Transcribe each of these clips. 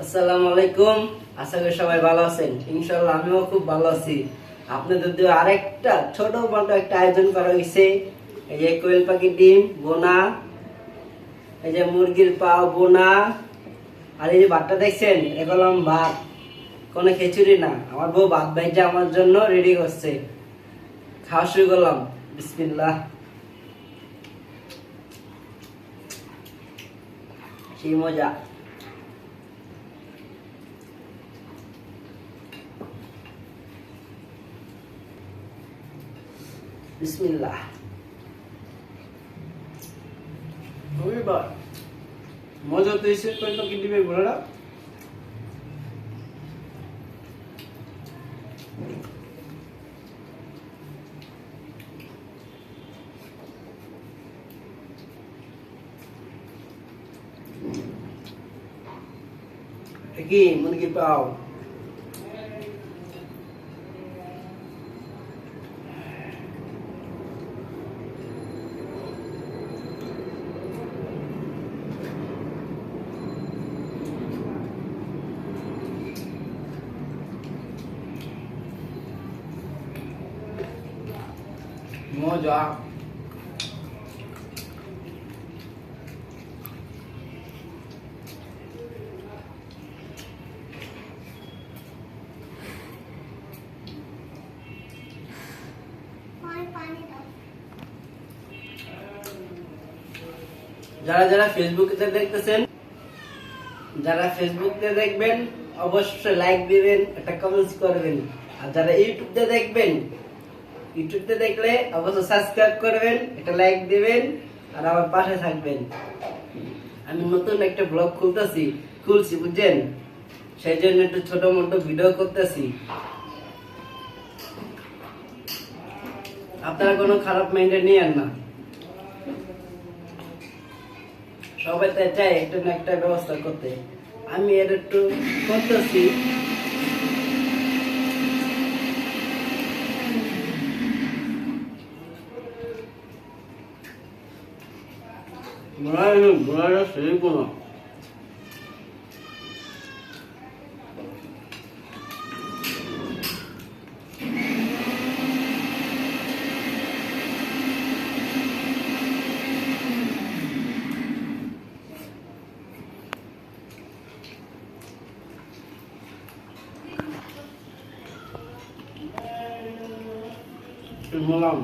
আসসালামু আলাইকুম। আশা করি সবাই ভালো আছেন। ইনশাআল্লাহ আমিও খুব ভালো আছি। আপনাদের দিয়ে আরেকটা ছোটখাটো একটা আয়োজন করা হয়েছে। এই যে কোয়েল পাখির ডিম বোনা, এই যে মুরগির পাও বোনা, আর এই যে ভাতটা দেখছেন এগুলো ভাত, কোনো খিচুড়ি না। আমার বউ ভাত ভাইটা আমার জন্য রেডি করছে। খাওয়া শুরু করলাম। বিসমিল্লাহ। সেই মজা। বিসমিল্লাহ। মজা তো এসে কোয়েল পাখির ডিমের বোনাটা। কি মুরগি পাও, মজা। যারা যারা ফেসবুকে দেখতেছেন, যারা ফেসবুকে দেখবেন অবশ্যই লাইক দিবেন, একটা কমেন্টস করবেন। আর যারা ইউটিউবে দেখবেন, ইউটিউবে দেখলে অবশ্যই সাবস্ক্রাইব করবেন, একটা লাইক দিবেন, আর আমার পাশে থাকবেন। আমি নতুন একটা ব্লগ খুলছি বুঝছেন, সেই জন্য একটু ছোট মোটো ভিডিও করতেছি। আপনারা কোনো খারাপ মাইন্ডে নিয়েন না। সবাই তাই চাই একটা না একটা ব্যবস্থা করতে। আমি এর একটু করতেছি। সেই কোনো বললাম।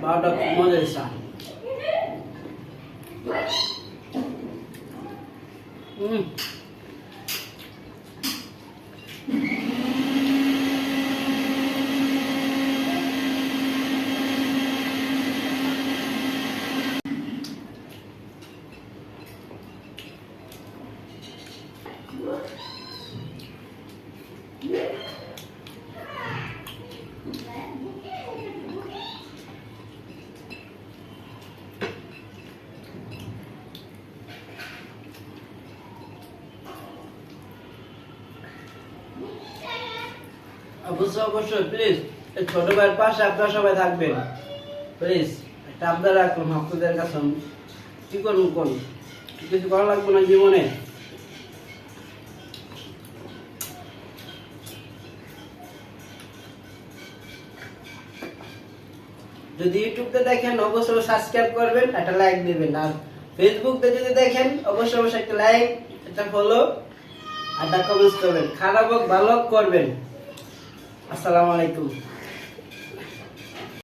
বারোটা মজা এসা। অবশ্যই অবশ্যই প্লিজ ছোট ভাইয়ের পাশে আপনারা সবাই থাকবেন। প্লিজ একটা আবদার রাখলাম আপনাদের কাছে, কি করুন কোন কিছু করা লাগবে না জীবনে। যদি ইউটিউবতে দেখেন অবশ্যই সাবস্ক্রাইব করবেন, একটা লাইক দিবেন, আর ফেসবুকে যদি দেখেন অবশ্যই একটা লাইক, একটা ফলো, আর একটা কমেন্ট করবেন, খারাপ হোক ভালো হোক করবেন। আসসালামু আলাইকুম।